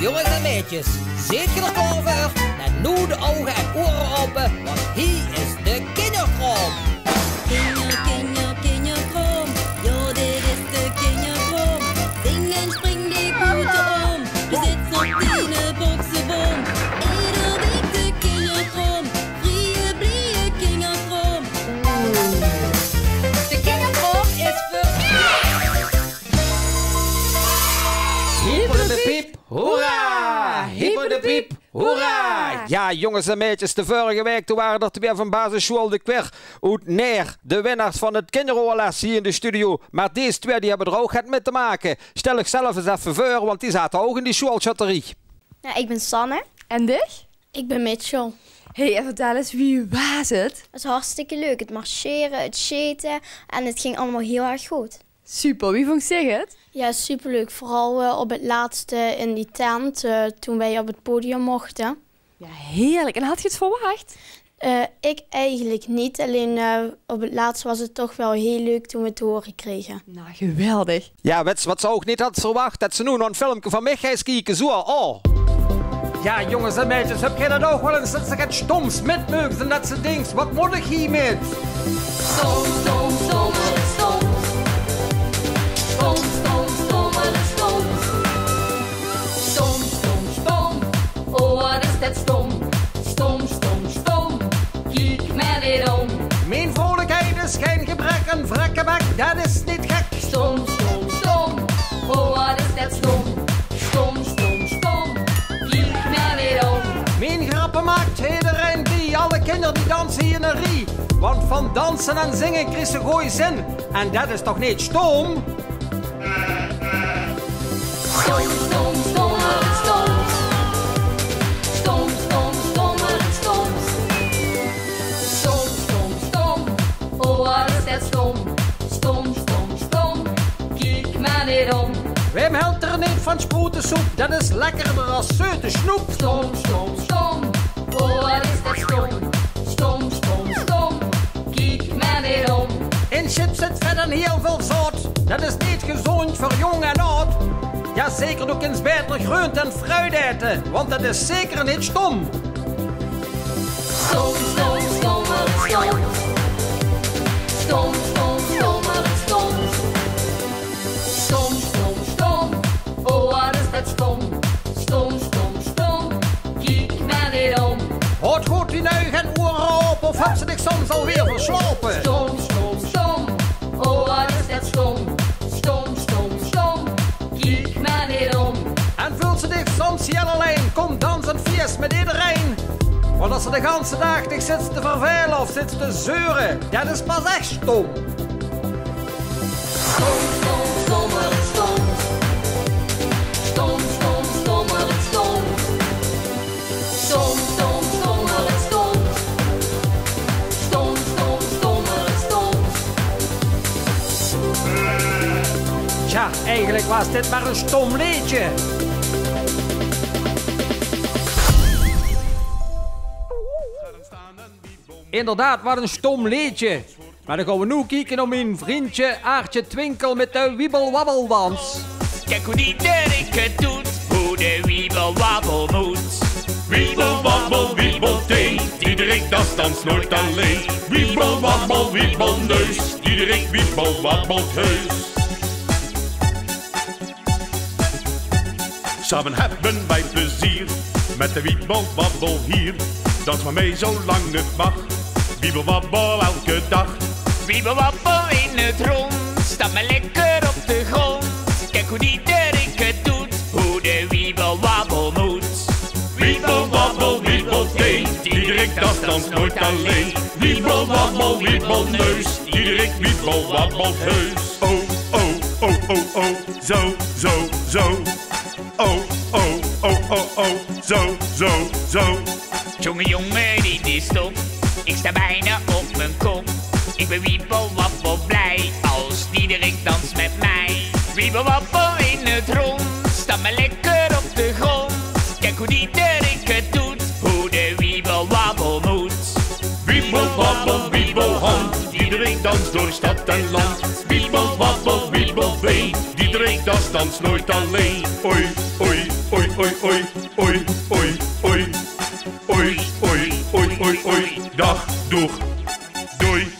Jongens en meisjes, zit je er klaar voor? Dan nu de ogen en oren open, want hier is de kinderkroom. Kinderkroom, ja dit is de kinderkroom. Zing en spring die koete om, je zit op die boxenboom. Ieder week de kinderkroom, vrije blije kinderkroom. De kinderkroom is voor... Hyper de piep, hoera! Hyper de piep, hoera! Ja, jongens en meisjes, de vorige week toen waren er twee van basisschool de Kwer uit Neer, de winnaars van het kinderoorles hier in de studio. Maar deze twee die hebben er ook het mee te maken. Stel ik zelf eens even voor, want die zaten ook in die schoolchatterie. Ja, ik ben Sanne. En dich? Ik ben Mitchell. Hey, en vertel eens, wie was het? Het is hartstikke leuk. Het marcheren, het scheten en het ging allemaal heel erg goed. Super, wie vond zich het? Ja, superleuk. Vooral op het laatste in die tent, toen wij op het podium mochten. Ja, heerlijk. En had je het verwacht? Ik eigenlijk niet, alleen op het laatste was het toch wel heel leuk toen we het te horen kregen. Nou, geweldig. Ja, weet je wat ze ook niet had verwacht? Dat ze nu nog een filmpje van mij gaan kijken, zo. Oh. Ja, jongens en meisjes, heb jij dat ook wel eens dat ze het stoms met mogen en dat ze denkt, wat moet ik hiermee? Stom, stom, stommere stom. Stom, stom, stommere stom. Stom, stom, stom. Oh, wat is dat stom. Stom, stom, stom. Kijk maar weer om. Mijn vrolijkheid is geen gebrek, een wrakke bek, dat is niet gek. Stom, stom, stom. Oh, wat is dat stom. Stom, stom, stom. Kijk maar weer om. Mijn grappen maakt iedereen die, alle kinderen die dansen hier in een rie. Want van dansen en zingen krijg ze goeie zin. En dat is toch niet stom? Stom, stom, stommere stom. Stom, stom, stommere stom. Stom, stom, stom. Oh, wat is dat stom. Stom, stom, stom. Kijk maar weer om. Wim helpt er niet van sproetensoep, dat is lekkerder als zeute snoep. Stom, stom, stom. Oh, wat is dat stom. Stom, stom, stom. Kijk maar weer om. In chips zit verder heel veel zout, dat is niet gezond voor jong en oud. Ja, zeker ook eens beter groente en fruit eten, want dat is zeker niet stom. Stom, stom, stommere stom. Stom, stom, stommere stom. Stom, stom, stom. Oh, wat is dat stom. Stom, stom, stom. Kijk maar weer om. Houd goed die nuig en oren open, of heb ze dich soms alweer verslopen? Stom, stom, stom. Oh, wat is dat stom. Stom, stom, stom. Kijk maar weer om. En voelt ze dich soms heel alleen, kom dansen feest met iedereen. Want als ze de ganse dag dich zit te vervelen of zit te zeuren, dat is pas echt stom. Stom, stom, stommere stom. Stom, stom, stommere stom. Stom, stom, stommere stom. Stom, stom, stommere stom. Tja, eigenlijk was dit maar een stom liedje. Inderdaad, wat een stom liedje. Maar dan gaan we nu kijken naar mijn vriendje Aartje Twinkel met de wiebelwabbelwans. Kijk hoe die Dirk het doet, hoe de wiebelwabbel moet. Wiebelwabbel, wiebelteen, Diederik dat danst nooit alleen. Wiebelwabbel, wiebelneus, Diederik wiebelwabbelt heus. Samen hebben wij plezier, met de wiebelwabbel hier. Dans maar mee zolang het mag, wiebelwabbel elke dag. Wiebelwabbel in het rond, sta maar lekker op de grond. Kijk hoe die Dirk het doet, hoe de wiebelwabbel moet. Wiebelwabbel, wiebelteen, Diederik dat danst nooit alleen. Wiebelwabbel, wiebelneus, Diederik wiebelwabbelt heus. Oh, oh, oh, oh, oh, zo, zo, zo. Oh, oh, oh, oh, oh, zo, zo, zo. Jongen, dit is stom, ik sta bijna op mijn kop. Ik ben wiebelwabbel blij, als Diederik danst met mij. Wiebelwabbel in het rond, sta maar lekker op de grond. Kijk hoe die Dirk het doet, hoe de wiebelwabbel moet. Wiebelwabbel, wiebelhand, Diederik danst door stad en land. Wiebelwabbel, wiebelbeen, Diederik danst nooit alleen. Oei, oei, oei, oei, oei, oei, oei, oei, oei, oei, oei, oei, oei. Dag, doeg, doei.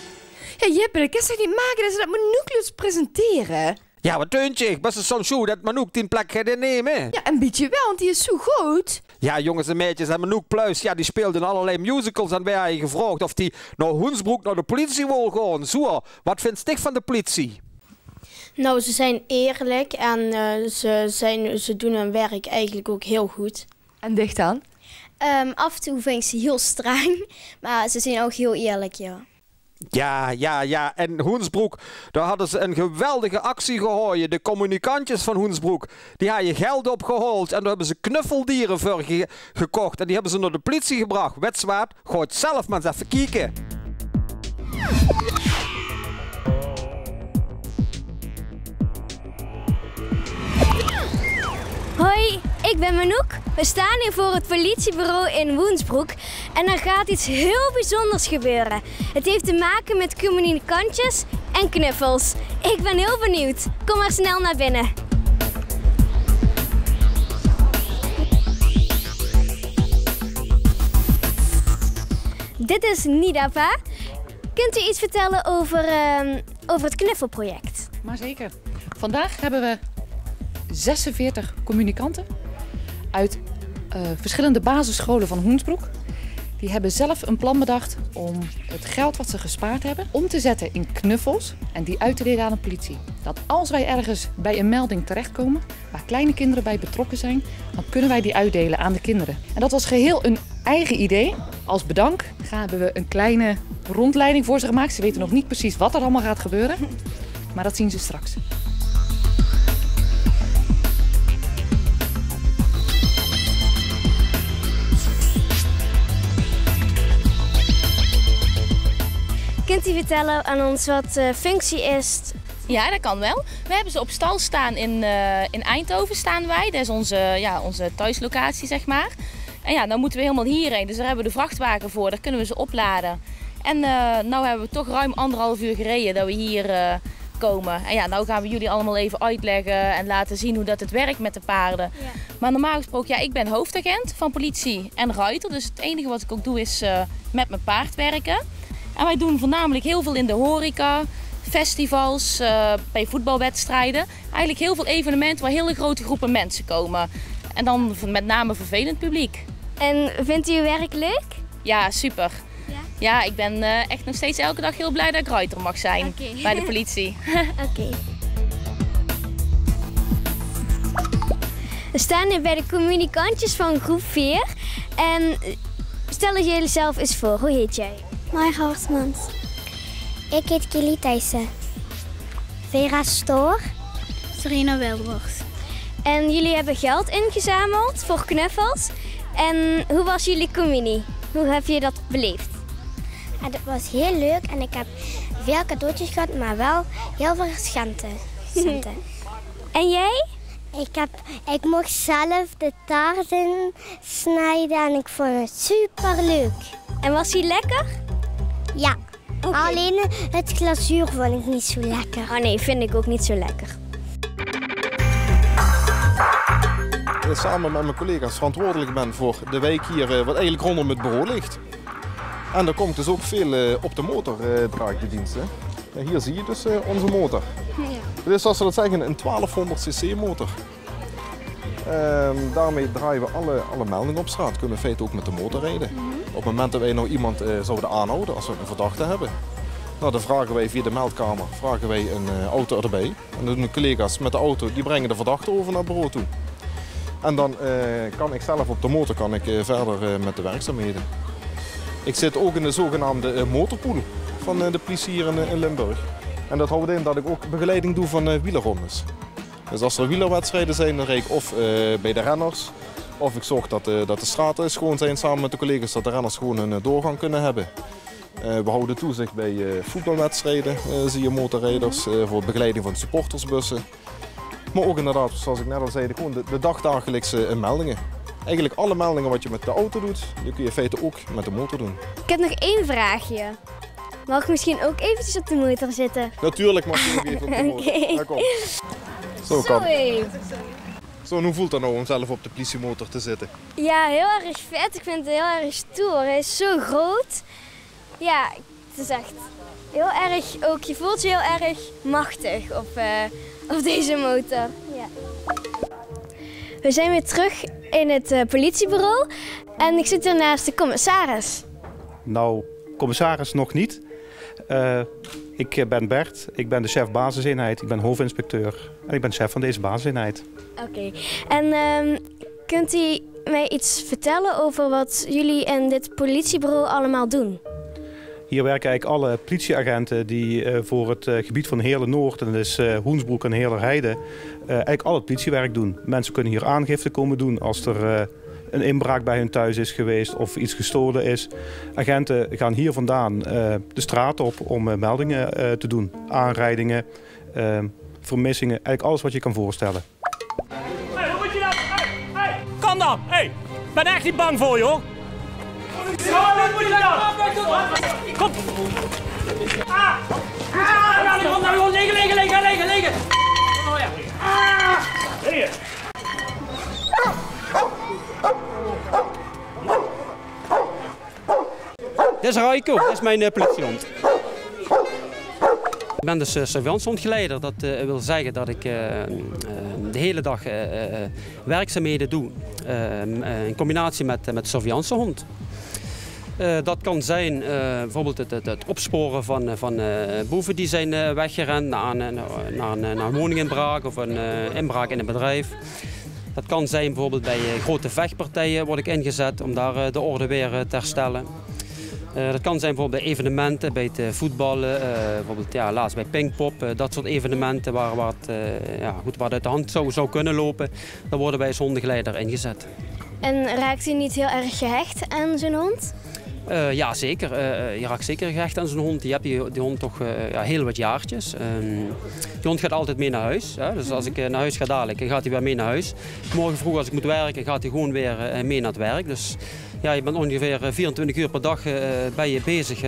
Ja, Jeppe, dat kan je toch niet maken dat ze dat Manouk laat presenteren? Ja, wat deuntje ik? Was het soms zo dat Manouk die plek gaat innemen? Ja, een beetje wel, want die is zo goed. Ja, jongens en meisjes, en Manouk Pluis, ja, die speelde in allerlei musicals en wij hebben gevraagd of die naar Hoensbroek naar de politie wil gaan. Zo, wat vindt je van de politie? Nou, ze zijn eerlijk en ze doen hun werk eigenlijk ook heel goed. En dicht aan? Af en toe vind ik ze heel streng, maar ze zijn ook heel eerlijk, ja. Ja. En Hoensbroek, daar hadden ze een geweldige actie gehouden. De communicantjes van Hoensbroek, die hadden geld opgehaald. En daar hebben ze knuffeldieren voor gekocht. En die hebben ze naar de politie gebracht. Wetswaard, ga het zelf maar eens even kijken. Hoi, ik ben Manouk. We staan hier voor het politiebureau in Hoensbroek en er gaat iets heel bijzonders gebeuren. Het heeft te maken met communicantjes en knuffels. Ik ben heel benieuwd. Kom maar snel naar binnen. Dit is Nidapa. Kunt u iets vertellen over het knuffelproject? Maar zeker. Vandaag hebben we 46 communicanten uit verschillende basisscholen van Hoensbroek. Die hebben zelf een plan bedacht om het geld wat ze gespaard hebben om te zetten in knuffels en die uit te delen aan de politie. Dat als wij ergens bij een melding terechtkomen waar kleine kinderen bij betrokken zijn, dan kunnen wij die uitdelen aan de kinderen. En dat was geheel een eigen idee. Als bedank hebben we een kleine rondleiding voor ze gemaakt. Ze weten nog niet precies wat er allemaal gaat gebeuren, maar dat zien ze straks. Kunt u vertellen aan ons wat de functie is? Ja, dat kan wel. We hebben ze op stal staan in Eindhoven staan wij. Dat is onze thuislocatie, zeg maar. En ja, dan moeten we helemaal hierheen. Dus daar hebben we de vrachtwagen voor. Daar kunnen we ze opladen. En nou hebben we toch ruim 1,5 uur gereden dat we hier komen. En ja, nou gaan we jullie allemaal even uitleggen en laten zien hoe dat het werkt met de paarden. Ja. Maar normaal gesproken, ja, ik ben hoofdagent van politie en ruiter. Dus het enige wat ik ook doe is met mijn paard werken. En wij doen voornamelijk heel veel in de horeca, festivals, bij voetbalwedstrijden. Eigenlijk heel veel evenementen waar hele grote groepen mensen komen. En dan met name vervelend publiek. En vindt u uw werk leuk? Ja, super. Ja, ik ben echt nog steeds elke dag heel blij dat ik ruiter mag zijn bij de politie. Oké. We staan hier bij de communicantjes van groep 4. En stel jullie zelf eens voor, hoe heet jij? Marga Hartmans. Ik heet Kelly Thijssen. Vera Stoor. Serena Wildworst. En jullie hebben geld ingezameld voor knuffels. En hoe was jullie communie? Hoe heb je dat beleefd? Ja, dat was heel leuk en ik heb veel cadeautjes gehad, maar wel heel veel centen. En jij? Ik mocht zelf de taarten snijden en ik vond het super leuk. En was die lekker? Ja, alleen het glazuur vond ik niet zo lekker. Oh nee, vind ik ook niet zo lekker. Samen met mijn collega's verantwoordelijk ben voor de wijk hier wat eigenlijk rondom het bureau ligt. En er komt dus ook veel op de motor draait de dienst. Hier zie je dus onze motor. Ja. Dit is zoals we dat zeggen een 1200 cc motor. Daarmee draaien we alle meldingen op straat. Kunnen we in feite ook met de motor rijden. Op het moment dat wij nou iemand zouden aanhouden, als we een verdachte hebben. Nou, dan vragen wij via de meldkamer een auto erbij. En dan doen de collega's met de auto, die brengen de verdachte over naar het bureau toe. En dan kan ik zelf op de motor verder met de werkzaamheden. Ik zit ook in de zogenaamde motorpool van de politie hier in Limburg. En dat houdt in dat ik ook begeleiding doe van wielerrondes. Dus als er wielerwedstrijden zijn, dan rijd ik of bij de renners. Of ik zorg dat de straten schoon zijn samen met de collega's, dat de renners gewoon een doorgang kunnen hebben. We houden toezicht bij voetbalwedstrijden, zie je motorrijders, voor de begeleiding van supportersbussen. Maar ook inderdaad, zoals ik net al zei, gewoon de dagdagelijkse meldingen. Eigenlijk alle meldingen wat je met de auto doet, die kun je in feite ook met de motor doen. Ik heb nog één vraagje. Mag ik misschien ook eventjes op de motor zitten? Natuurlijk mag je nog even op de motor. Okay. Daar kom. Zo kan. Zo, hoe voelt dat nou om zelf op de politiemotor te zitten? Ja, heel erg vet. Ik vind het heel erg stoer. Hij is zo groot. Ja, het is echt heel erg, ook je voelt je heel erg machtig op deze motor. Ja. We zijn weer terug in het politiebureau en ik zit hier naast de commissaris. Nou, commissaris nog niet. Ik ben Bert, ik ben de chef basiseenheid, ik ben hoofdinspecteur en ik ben chef van deze basiseenheid. Oké. En kunt u mij iets vertellen over wat jullie in dit politiebureau allemaal doen? Hier werken eigenlijk alle politieagenten die voor het gebied van Heerlen-Noord, en dat is Hoensbroek en Heerlerheide, eigenlijk al het politiewerk doen. Mensen kunnen hier aangifte komen doen als er een inbraak bij hun thuis is geweest of iets gestolen is. Agenten gaan hier vandaan de straat op om meldingen te doen. Aanrijdingen, vermissingen, eigenlijk alles wat je kan voorstellen. Hey, wat moet je nou? Hey. Kan dan! Hey, ik ben echt niet bang voor je hoor! Ja, wat moet je nou? Kom! Kom nou gewoon liggen! Oh ja. Liggen! Dit is Raiko, dat is mijn politiehond. Ik ben dus surveillancehondgeleider. Dat wil zeggen dat ik de hele dag werkzaamheden doe in combinatie met surveillancehond. Dat kan zijn bijvoorbeeld het opsporen van boeven die zijn weggerend naar een woninginbraak of een inbraak in een bedrijf. Dat kan zijn bijvoorbeeld bij grote vechtpartijen word ik ingezet om daar de orde weer te herstellen. Dat kan zijn bijvoorbeeld bij evenementen, bij het voetballen, bijvoorbeeld laatst bij Pinkpop, dat soort evenementen waar het uit de hand zou kunnen lopen. Dan worden wij als hondengeleider ingezet. En raakt u niet heel erg gehecht aan zo'n hond? Ja, zeker. Je raakt zeker gehecht aan zo'n hond. Je hebt die hond toch heel wat jaartjes. Die hond gaat altijd mee naar huis. Hè? Dus als ik naar huis ga dadelijk, dan gaat hij weer mee naar huis. Morgen vroeg als ik moet werken, gaat hij gewoon weer mee naar het werk. Dus ja, je bent ongeveer 24 uur per dag ben je bezig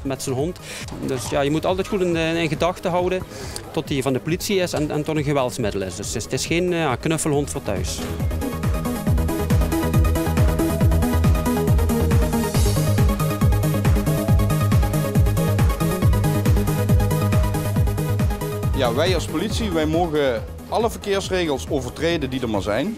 met zo'n hond. Dus ja, je moet altijd goed in gedachten houden tot hij van de politie is en tot een geweldsmiddel is. Dus het is geen knuffelhond voor thuis. Ja, wij als politie, wij mogen alle verkeersregels overtreden die er maar zijn,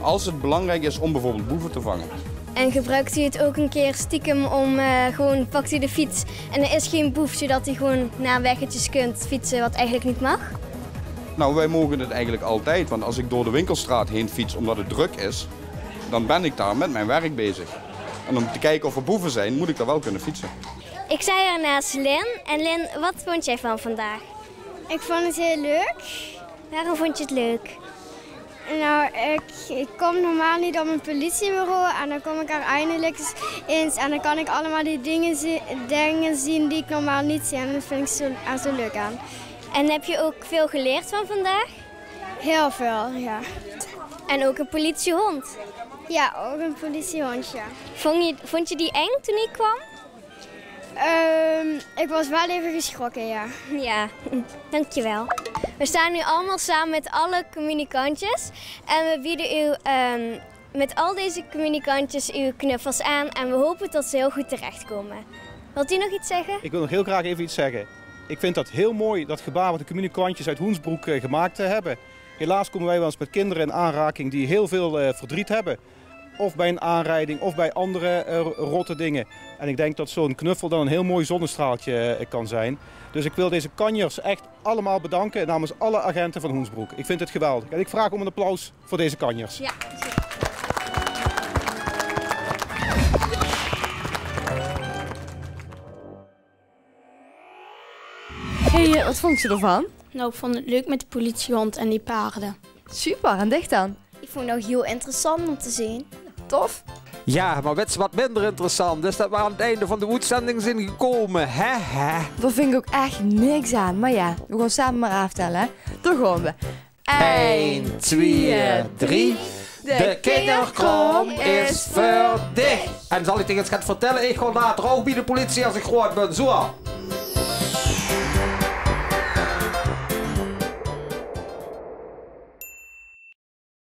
als het belangrijk is om bijvoorbeeld boeven te vangen. En gebruikt u het ook een keer stiekem om gewoon pakt u de fiets en er is geen boef, zodat u gewoon naar weggetjes kunt fietsen wat eigenlijk niet mag? Nou, wij mogen het eigenlijk altijd, want als ik door de winkelstraat heen fiets omdat het druk is, dan ben ik daar met mijn werk bezig. En om te kijken of er boeven zijn, moet ik daar wel kunnen fietsen. Ik sta hier naast Lin. En Lin, wat vond jij van vandaag? Ik vond het heel leuk. Waarom vond je het leuk? Nou, ik kom normaal niet op een politiebureau en dan kom ik er eindelijk eens en dan kan ik allemaal die dingen zien die ik normaal niet zie en dat vind ik zo leuk aan. En heb je ook veel geleerd van vandaag? Heel veel, ja. En ook een politiehond? Ja, ook een politiehond, ja. Vond je die eng toen ik kwam? Ik was wel even geschrokken, ja. Ja, dankjewel. We staan nu allemaal samen met alle communicantjes en we bieden u met al deze communicantjes uw knuffels aan en we hopen dat ze heel goed terechtkomen. Wilt u nog iets zeggen? Ik wil nog heel graag even iets zeggen. Ik vind dat heel mooi, dat gebaar wat de communicantjes uit Hoensbroek gemaakt hebben. Helaas komen wij wel eens met kinderen in aanraking die heel veel verdriet hebben. Of bij een aanrijding of bij andere rotte dingen. En ik denk dat zo'n knuffel dan een heel mooi zonnestraaltje kan zijn. Dus ik wil deze kanjers echt allemaal bedanken namens alle agenten van Hoensbroek. Ik vind het geweldig. En ik vraag om een applaus voor deze kanjers. Ja. Hey, wat vond je ervan? Nou, ik vond het leuk met de politiehond en die paarden. Super, en dicht dan? Ik vond het ook heel interessant om te zien. Tof. Ja, maar weet je wat minder interessant? Dus dat we aan het einde van de uitzending zijn gekomen. Hè? Daar vind ik ook echt niks aan. Maar ja, we gaan samen maar aftellen. Hè? Daar gaan we. 1, 2, 3. De kinderkrom is verdicht. En zal ik tegen het vertellen, ik ga later ook bij de politie als ik groot ben. Zo.